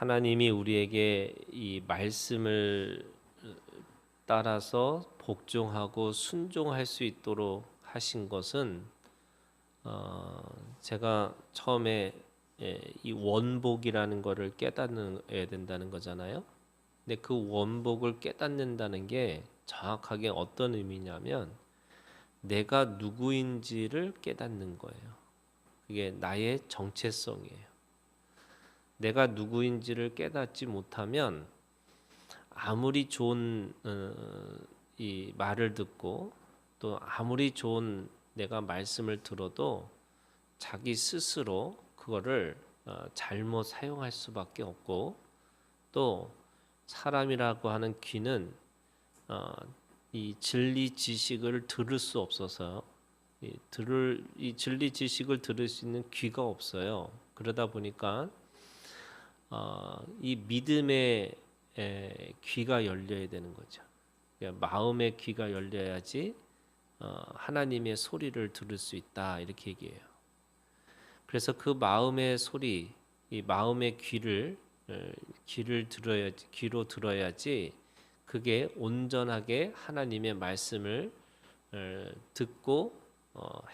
하나님이 우리에게 이 말씀을 따라서 복종하고 순종할 수 있도록 하신 것은 제가 처음에 이 원복이라는 거를 깨닫어야 된다는 거잖아요. 근데 그 원복을 깨닫는다는 게 정확하게 어떤 의미냐면 내가 누구인지를 깨닫는 거예요. 그게 나의 정체성이에요. 내가 누구인지를 깨닫지 못하면 아무리 좋은 이 말을 듣고 또 아무리 좋은 내가 말씀을 들어도 자기 스스로 그거를 잘못 사용할 수밖에 없고, 또 사람이라고 하는 귀는 이 진리 지식을 들을 수 없어서 이 진리 지식을 들을 수 있는 귀가 없어요. 그러다 보니까 이 믿음의 귀가 열려야 되는 거죠. 그러니까 마음의 귀가 열려야지 하나님의 소리를 들을 수 있다, 이렇게 얘기해요. 그래서 그 마음의 소리, 이 마음의 귀로 들어야지 그게 온전하게 하나님의 말씀을 듣고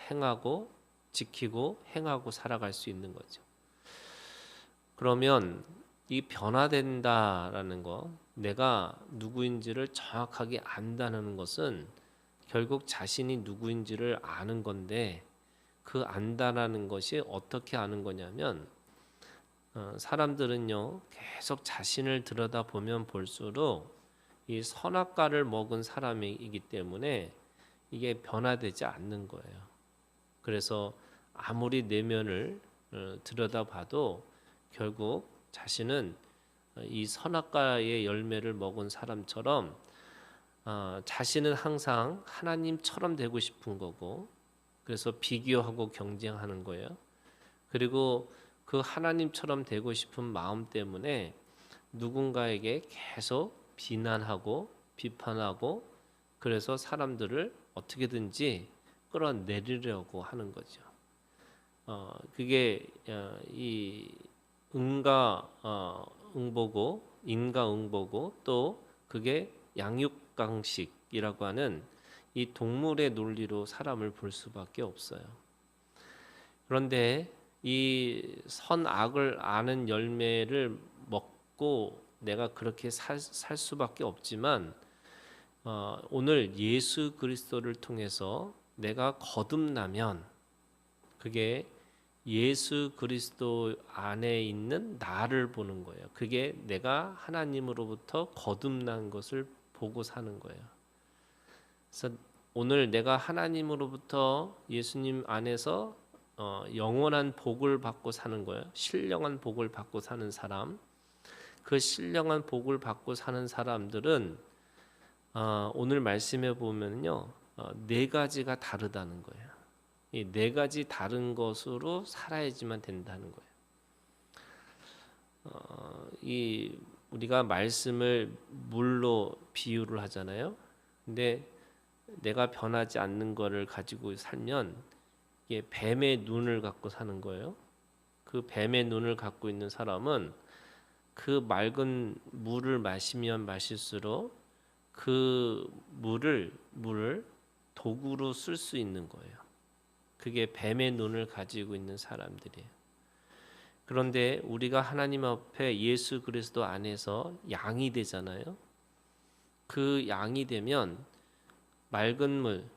행하고 지키고 행하고 살아갈 수 있는 거죠. 그러면 이 변화된다라는 거, 내가 누구인지를 정확하게 안다는 것은 결국 자신이 누구인지를 아는 건데, 그 안다라는 것이 어떻게 아는 거냐면 사람들은요 계속 자신을 들여다보면 볼수록 이 선악과를 먹은 사람이기 때문에 이게 변화되지 않는 거예요. 그래서 아무리 내면을 들여다봐도 결국 자신은 이 선악과의 열매를 먹은 사람처럼 자신은 항상 하나님처럼 되고 싶은 거고, 그래서 비교하고 경쟁하는 거예요. 그리고 그 하나님처럼 되고 싶은 마음 때문에 누군가에게 계속 비난하고 비판하고, 그래서 사람들을 어떻게든지 끌어내리려고 하는 거죠. 그게 이 인과응보고 또 그게 양육강식이라고 하는 이 동물의 논리로 사람을 볼 수밖에 없어요. 그런데 이 선악을 아는 열매를 먹고 내가 그렇게 살 수밖에 없지만, 오늘 예수 그리스도를 통해서 내가 거듭나면 그게 예수 그리스도 안에 있는 나를 보는 거예요. 그게 내가 하나님으로부터 거듭난 것을 보고 사는 거예요. 그래서 오늘 내가 하나님으로부터 예수님 안에서 영원한 복을 받고 사는 거예요. 신령한 복을 받고 사는 사람, 그 신령한 복을 받고 사는 사람들은 오늘 말씀해 보면요, 네 가지가 다르다는 거예요. 이 네 가지 다른 것으로 살아야지만 된다는 거예요. 이 우리가 말씀을 물로 비유를 하잖아요. 근데 내가 변하지 않는 거를 가지고 살면 이게 뱀의 눈을 갖고 사는 거예요. 그 뱀의 눈을 갖고 있는 사람은 그 맑은 물을 마시면 마실수록 그 물을 도구로 쓸 수 있는 거예요. 그게 뱀의 눈을 가지고 있는 사람들이에요. 그런데 우리가 하나님 앞에 예수 그리스도 안에서 양이 되잖아요. 그 양이 되면 맑은 물,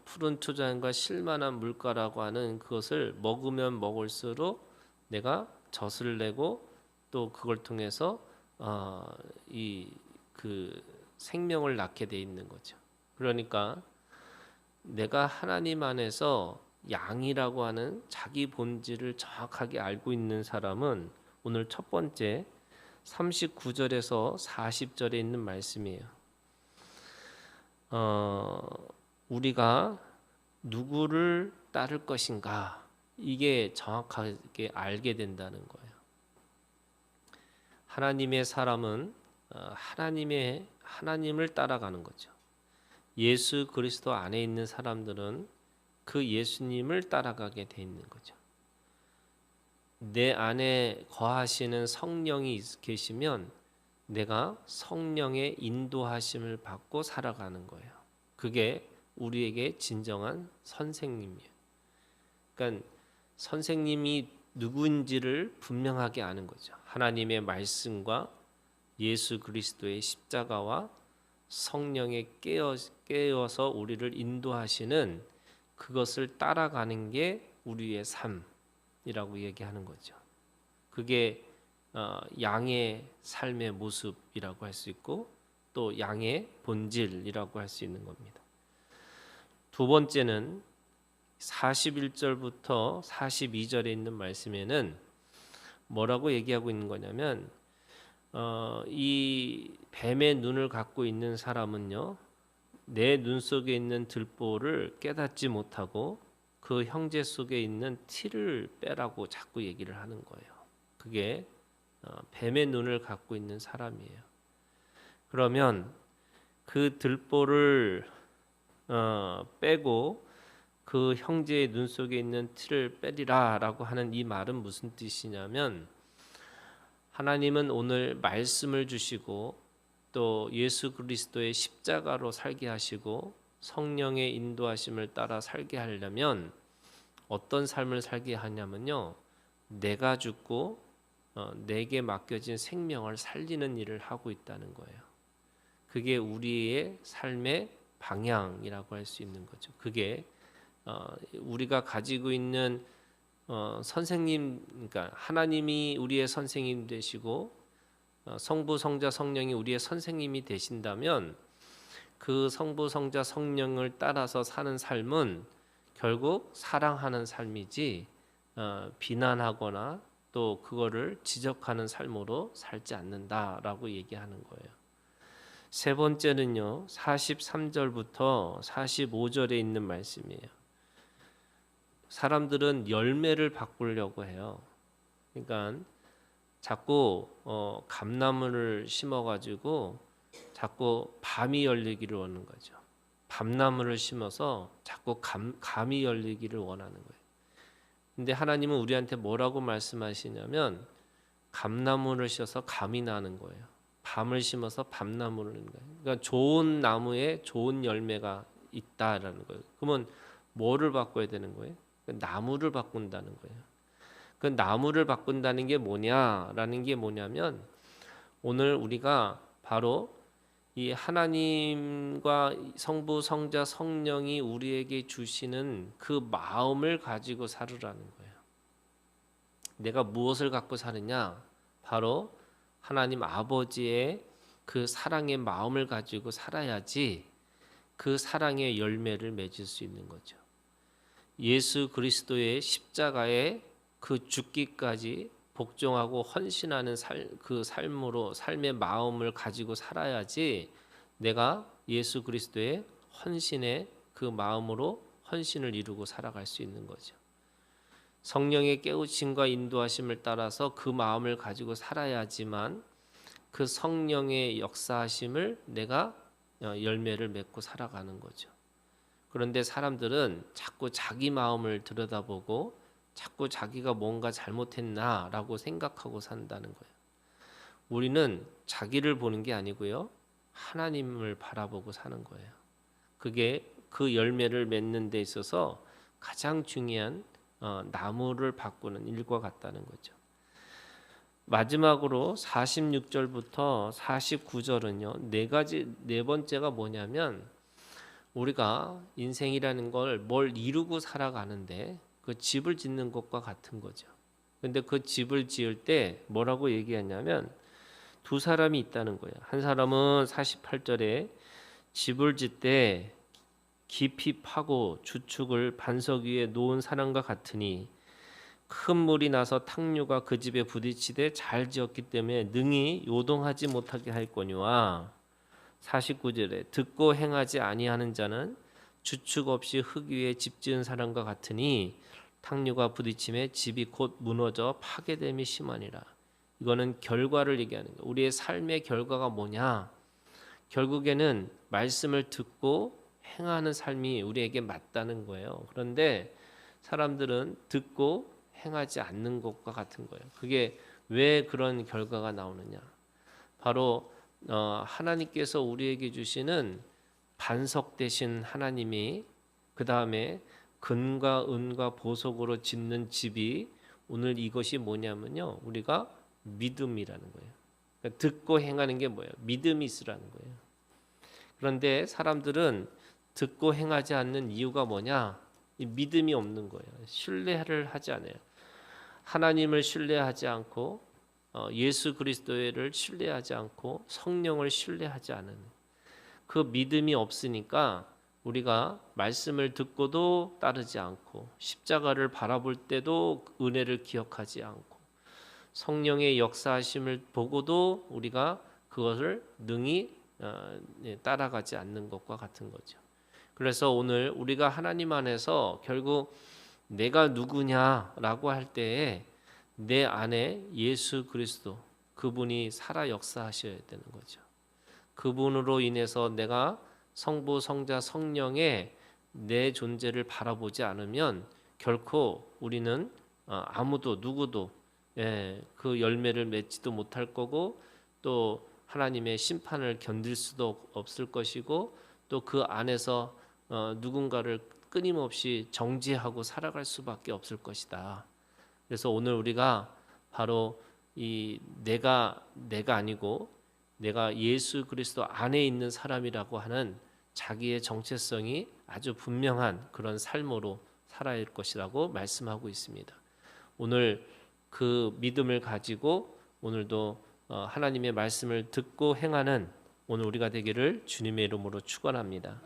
푸른 토장과 실만한 물가라고 하는 그것을 먹으면 먹을수록 내가 젖을 내고 또 그걸 통해서 그 생명을 낳게 돼 있는 거죠. 그러니까 내가 하나님 안에서 양이라고 하는 자기 본질을 정확하게 알고 있는 사람은 오늘 첫 번째 39절에서 40절에 있는 말씀이에요. 우리가 누구를 따를 것인가, 이게 정확하게 알게 된다는 거예요. 하나님의 사람은 하나님을 따라가는 거죠. 예수 그리스도 안에 있는 사람들은 그 예수님을 따라가게 돼 있는 거죠. 내 안에 거하시는 성령이 계시면 내가 성령의 인도하심을 받고 살아가는 거예요. 그게 우리에게 진정한 선생님이에요. 그러니까 선생님이 누구인지를 분명하게 아는 거죠. 하나님의 말씀과 예수 그리스도의 십자가와 성령에 깨어서 우리를 인도하시는 그것을 따라가는 게 우리의 삶이라고 얘기하는 거죠. 그게 양의 삶의 모습이라고 할 수 있고 또 양의 본질이라고 할 수 있는 겁니다. 두 번째는 41절부터 42절에 있는 말씀에는 뭐라고 얘기하고 있는 거냐면 이 뱀의 눈을 갖고 있는 사람은요, 내 눈 속에 있는 들보를 깨닫지 못하고 그 형제 속에 있는 티를 빼라고 자꾸 얘기를 하는 거예요. 그게 뱀의 눈을 갖고 있는 사람이에요. 그러면 그 들보를 빼고 그 형제의 눈 속에 있는 티를 빼리라라고 하는 이 말은 무슨 뜻이냐면, 하나님은 오늘 말씀을 주시고 또 예수 그리스도의 십자가로 살게 하시고 성령의 인도하심을 따라 살게 하려면 어떤 삶을 살게 하냐면요, 내가 죽고 내게 맡겨진 생명을 살리는 일을 하고 있다는 거예요. 그게 우리의 삶의 방향이라고 할 수 있는 거죠. 그게 우리가 가지고 있는 선생님, 그러니까 하나님이 우리의 선생님 되시고 성부, 성자, 성령이 우리의 선생님이 되신다면 그 성부, 성자, 성령을 따라서 사는 삶은 결국 사랑하는 삶이지 비난하거나 또 그거를 지적하는 삶으로 살지 않는다라고 얘기하는 거예요. 세 번째는요, 43절부터 45절에 있는 말씀이에요. 사람들은 열매를 바꾸려고 해요. 그러니까 자꾸 감나무를 심어가지고 자꾸 밤이 열리기를 원하는 거죠. 밤나무를 심어서 자꾸 감이 열리기를 원하는 거예요. 근데 하나님은 우리한테 뭐라고 말씀하시냐면 감나무를 심어서 감이 나는 거예요. 밤을 심어서 밤나무를 하는 거예요. 그러니까 좋은 나무에 좋은 열매가 있다라는 거예요. 그러면 뭐를 바꿔야 되는 거예요? 나무를 바꾼다는 거예요. 그 나무를 바꾼다는 게 뭐냐라는 게 뭐냐면, 오늘 우리가 바로 이 하나님과 성부, 성자, 성령이 우리에게 주시는 그 마음을 가지고 살으라는 거예요. 내가 무엇을 갖고 사느냐? 바로 하나님 아버지의 그 사랑의 마음을 가지고 살아야지 그 사랑의 열매를 맺을 수 있는 거죠. 예수 그리스도의 십자가의 그 죽기까지 복종하고 헌신하는 그 삶으로 삶의 마음을 가지고 살아야지 내가 예수 그리스도의 헌신의 그 마음으로 헌신을 이루고 살아갈 수 있는 거죠. 성령의 깨우침과 인도하심을 따라서 그 마음을 가지고 살아야지만 그 성령의 역사하심을 내가 열매를 맺고 살아가는 거죠. 그런데 사람들은 자꾸 자기 마음을 들여다보고 자꾸 자기가 뭔가 잘못했나라고 생각하고 산다는 거예요. 우리는 자기를 보는 게 아니고요, 하나님을 바라보고 사는 거예요. 그게 그 열매를 맺는 데 있어서 가장 중요한 나무를 바꾸는 일과 같다는 거죠. 마지막으로 46절부터 49절은요, 네 번째가 뭐냐면, 우리가 인생이라는 걸 뭘 이루고 살아가는데 그 집을 짓는 것과 같은 거죠. 근데 그 집을 지을 때 뭐라고 얘기하냐면, 두 사람이 있다는 거예요. 한 사람은 48절에 집을 짓되 깊이 파고 주축을 반석 위에 놓은 사람과 같으니 큰 물이 나서 탕류가 그 집에 부딪히되 잘 지었기 때문에 능히 요동하지 못하게 할 거니와, 49절에 듣고 행하지 아니하는 자는 주축 없이 흙 위에 집 지은 사람과 같으니 탕류가 부딪힘에 집이 곧 무너져 파괴됨이 심하니라. 이거는 결과를 얘기하는 거예요. 우리의 삶의 결과가 뭐냐? 결국에는 말씀을 듣고 행하는 삶이 우리에게 맞다는 거예요. 그런데 사람들은 듣고 행하지 않는 것과 같은 거예요. 그게 왜 그런 결과가 나오느냐? 바로 하나님께서 우리에게 주시는 반석 되신 하나님이 그 다음에 금과 은과 보석으로 짓는 집이 오늘 이것이 뭐냐면요, 우리가 믿음이라는 거예요. 그러니까 듣고 행하는 게 뭐예요? 믿음이 있으라는 거예요. 그런데 사람들은 듣고 행하지 않는 이유가 뭐냐? 믿음이 없는 거예요. 신뢰를 하지 않아요. 하나님을 신뢰하지 않고 예수 그리스도를 신뢰하지 않고 성령을 신뢰하지 않은 그 믿음이 없으니까 우리가 말씀을 듣고도 따르지 않고 십자가를 바라볼 때도 은혜를 기억하지 않고 성령의 역사하심을 보고도 우리가 그것을 능히 따라가지 않는 것과 같은 거죠. 그래서 오늘 우리가 하나님 안에서 결국 내가 누구냐라고 할 때에 내 안에 예수 그리스도 그분이 살아 역사하셔야 되는 거죠. 그분으로 인해서 내가 성부 성자 성령의 내 존재를 바라보지 않으면 결코 우리는 아무도 누구도 그 열매를 맺지도 못할 거고 또 하나님의 심판을 견딜 수도 없을 것이고 또 그 안에서 누군가를 끊임없이 정죄하고 살아갈 수밖에 없을 것이다. 그래서 오늘 우리가 바로 이 내가 아니고 내가 예수 그리스도 안에 있는 사람이라고 하는 자기의 정체성이 아주 분명한 그런 삶으로 살아야 할 것이라고 말씀하고 있습니다. 오늘 그 믿음을 가지고 오늘도 하나님의 말씀을 듣고 행하는 오늘 우리가 되기를 주님의 이름으로 축원합니다.